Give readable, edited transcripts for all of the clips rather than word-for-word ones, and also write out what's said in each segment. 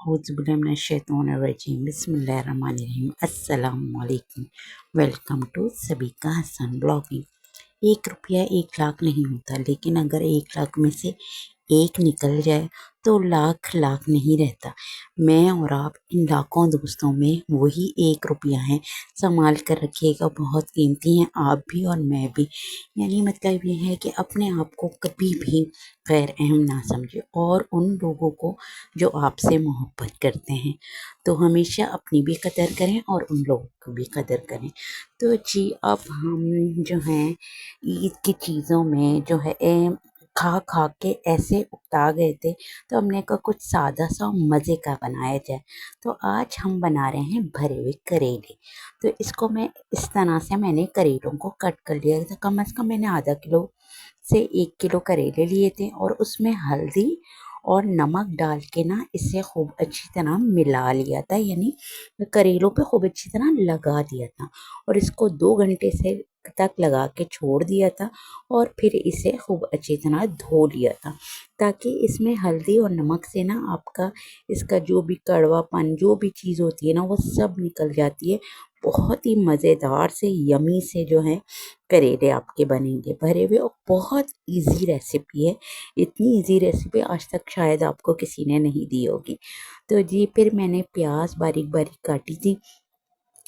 औज़ुबिल्लाहिमिनश्शैतानिर्रजीम बिस्मिल्लाहिर्रहमानिर्रहीम अस्सलामु अलैकुम। वेलकम टू सभी का हसन ब्लॉगिंग। 1 रुपया 1 लाख नहीं होता, लेकिन अगर 1 लाख में से एक निकल जाए तो लाख लाख नहीं रहता। मैं और आप इन लाखों दोस्तों में वही 1 रुपया है। संभाल कर रखिएगा, बहुत कीमती हैं आप भी और मैं भी। यानी मतलब ये है कि अपने आप को कभी भी गैर अहम ना समझे, और उन लोगों को जो आपसे मोहब्बत करते हैं तो हमेशा अपनी भी कदर करें और उन लोगों की भी कदर करें। तो जी अब हम जो हैं ईद की चीज़ों में जो है खा खा के ऐसे उकता गए थे, तो हमने कहा कुछ सादा सा मज़े का बनाया जाए। तो आज हम बना रहे हैं भरे हुए करेले। तो इसको मैं इस तरह से मैंने करेलों को कट कर लिया था। कम से कम मैंने आधा किलो से 1 किलो करेले लिए थे, और उसमें हल्दी और नमक डाल के ना इसे खूब अच्छी तरह मिला लिया था, यानी करेलों पे खूब अच्छी तरह लगा दिया था। और इसको 2 घंटे से तक लगा के छोड़ दिया था, और फिर इसे खूब अच्छी तरह धो लिया था, ताकि इसमें हल्दी और नमक से ना आपका इसका जो भी कड़वापन जो भी चीज़ होती है ना वो सब निकल जाती है। बहुत ही मज़ेदार से यमी से जो है करेले आपके बनेंगे भरे हुए, और बहुत इजी रेसिपी है। इतनी इजी रेसिपी आज तक शायद आपको किसी ने नहीं दी होगी। तो जी फिर मैंने प्याज बारीक बारीक काटी थी।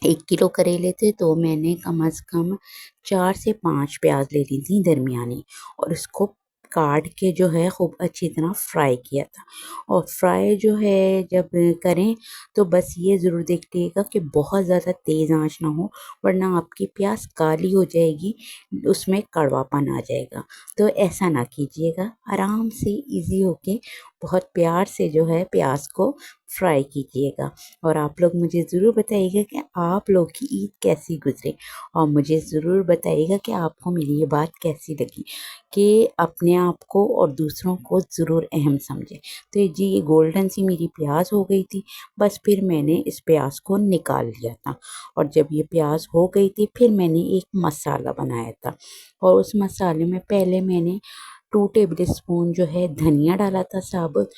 1 किलो करेले थे तो मैंने कम से कम 4 से 5 प्याज ले ली थी दरमियानी, और उसको काट के जो है खूब अच्छी तरह फ्राई किया था। और फ्राई जो है जब करें तो बस ये ज़रूर देख लीजिएगा कि बहुत ज़्यादा तेज़ आंच ना हो, वरना आपकी प्याज काली हो जाएगी, उसमें कड़वापन आ जाएगा। तो ऐसा ना कीजिएगा, आराम से इजी होके बहुत प्यार से जो है प्याज को फ्राई कीजिएगा। और आप लोग मुझे ज़रूर बताइएगा कि आप लोग की ईद कैसी गुजरे, और मुझे ज़रूर बताइएगा कि आपको मेरी ये बात कैसी लगी कि अपने आप को और दूसरों को ज़रूर अहम समझें। तो ये जी ये गोल्डन सी मेरी प्याज हो गई थी, बस फिर मैंने इस प्याज को निकाल लिया था। और जब ये प्याज हो गई थी फिर मैंने एक मसाला बनाया था, और उस मसाले में पहले मैंने 2 टेबल स्पून जो है धनिया डाला था साबुत,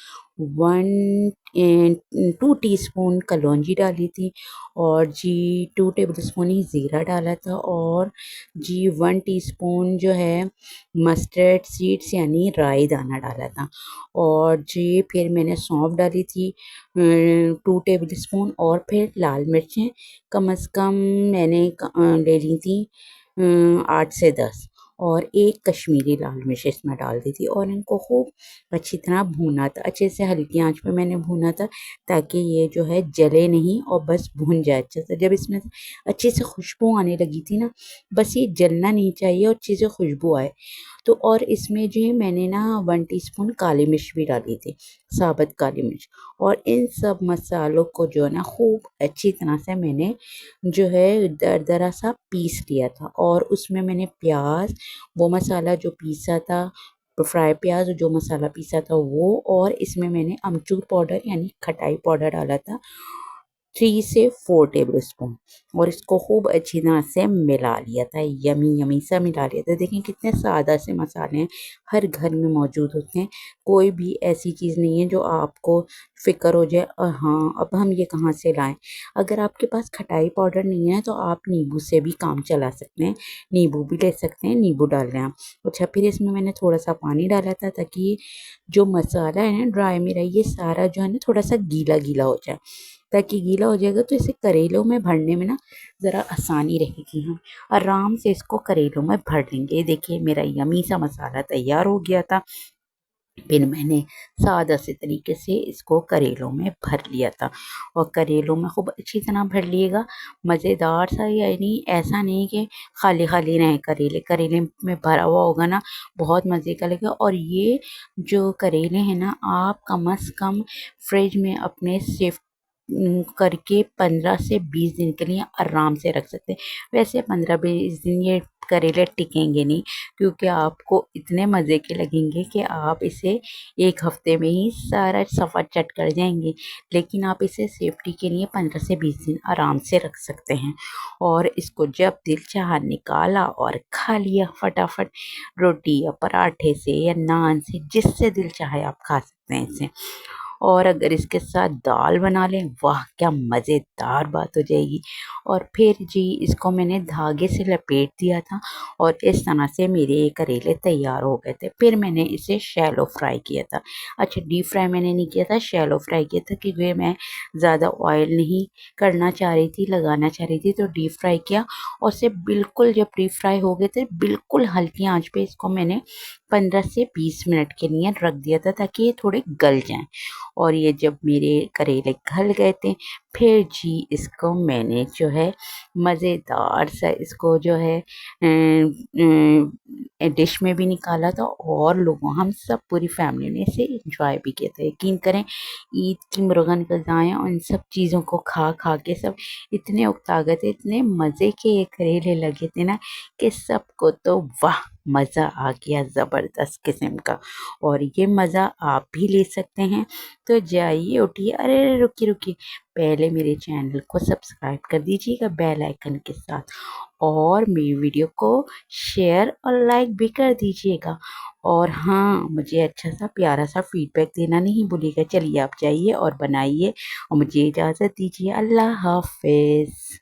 2 टीस्पून कलौंजी डाली थी, और जी 2 टेबल स्पून ही ज़ीरा डाला था, और जी 1 टीस्पून जो है मस्टर्ड सीड्स यानी राई दाना डाला था। और जी फिर मैंने सौंफ डाली थी 2 टेबल स्पून, और फिर लाल मिर्चें कम से कम मैंने ले ली थी 8 से 10, और एक कश्मीरी लाल मिर्च इसमें डाल दी थी, और इनको खूब अच्छी तरह भूना था। अच्छे से हल्की आंच पे मैंने भूना था, ताकि ये जो है जले नहीं और बस भून जाए अच्छे से। जब इसमें से अच्छी से खुशबू आने लगी थी ना, बस ये जलना नहीं चाहिए और अच्छी से खुशबू आए तो। और इसमें जो है मैंने ना 1 टीस्पून काली मिर्च भी डाली थी, साबुत काली मिर्च। और इन सब मसालों को जो है ना खूब अच्छी तरह से मैंने जो है दरदरा सा पीस लिया था, और उसमें मैंने प्याज वो मसाला जो पीसा था, फ्राई प्याज जो मसाला पीसा था वो, और इसमें मैंने अमचूर पाउडर यानी खटाई पाउडर डाला था 3 से 4 टेबल स्पून, और इसको खूब अच्छी तरह से मिला लिया था। यमी यमी सा मिला लिया था। देखें कितने सादा से मसाले हैं, हर घर में मौजूद होते हैं। कोई भी ऐसी चीज़ नहीं है जो आपको फ़िक्र हो जाए हाँ अब हम ये कहाँ से लाएं। अगर आपके पास खटाई पाउडर नहीं है तो आप नींबू से भी काम चला सकते हैं, नींबू भी ले सकते हैं, नींबू डाल लें आप। अच्छा फिर इसमें मैंने थोड़ा सा पानी डाला था, ताकि जो मसाला है ना ड्राई मेरा ये सारा जो है ना थोड़ा सा गीला गीला हो जाए। ताकि गीला हो जाएगा तो इसे करेलों में भरने में ना ज़रा आसानी रहेगी। हम आराम से इसको करेलों में भर लेंगे। देखिए मेरा यमी सा मसाला तैयार हो गया था। फिर मैंने सादा से तरीके से इसको करेलों में भर लिया था, और करेलों में खूब अच्छी तरह भर लिएगा। मज़ेदार सा, यानी ऐसा नहीं कि खाली खाली रहे करेले, करेले में भरा हुआ होगा ना बहुत मज़े का लगेगा। और ये जो करेले हैं ना आप कम से कम फ्रिज में अपने सेफ करके 15 से 20 दिन के लिए आराम से रख सकते हैं। वैसे 15-20 दिन ये करेले टिकेंगे नहीं, क्योंकि आपको इतने मज़े के लगेंगे कि आप इसे 1 हफ्ते में ही सारा सफ़र चट कर जाएंगे। लेकिन आप इसे सेफ्टी के लिए 15 से 20 दिन आराम से रख सकते हैं। और इसको जब दिल चाहा निकाला और खा लिया फटाफट, रोटी या पराठे से या नान से, जिससे दिल चाहे आप खा सकते हैं इसे। और अगर इसके साथ दाल बना लें, वाह क्या मज़ेदार बात हो जाएगी। और फिर जी इसको मैंने धागे से लपेट दिया था और इस तरह से मेरे ये करेले तैयार हो गए थे। फिर मैंने इसे शैलो फ्राई किया था। अच्छा, डीप फ्राई मैंने नहीं किया था, शैलो फ्राई किया था, क्योंकि मैं ज़्यादा ऑयल नहीं करना चाह रही थी, लगाना चाह रही थी, तो डीप फ्राई किया। और से बिल्कुल जब डीप फ्राई हो गए थे, बिल्कुल हल्की आंच पे इसको मैंने 15 से 20 मिनट के लिए रख दिया था, ताकि ये थोड़े गल जाएं। और ये जब मेरे करेले गल गए थे, फिर जी इसको मैंने जो है मज़ेदार सा इसको जो है डिश में भी निकाला था, और लोगों हम सब पूरी फैमिली ने इसे एंजॉय भी किया था। यकीन करें, ईद की मुर्गन गज़ाएँ और इन सब चीज़ों को खा खा के सब इतने उकता गए थे, इतने मज़े के ये करेले लगे थे ना, कि सबको तो वाह मज़ा आ गया ज़बरदस्त किस्म का। और ये मज़ा आप भी ले सकते हैं। तो जाइए, उठिए, अरे रुकिए रुकिए, पहले मेरे चैनल को सब्सक्राइब कर दीजिएगा बेल आइकन के साथ, और मेरी वीडियो को शेयर और लाइक भी कर दीजिएगा। और हाँ, मुझे अच्छा सा प्यारा सा फीडबैक देना नहीं भूलिएगा। चलिए आप जाइए और बनाइए, और मुझे इजाज़त दीजिए। अल्लाह हाफ़िज़।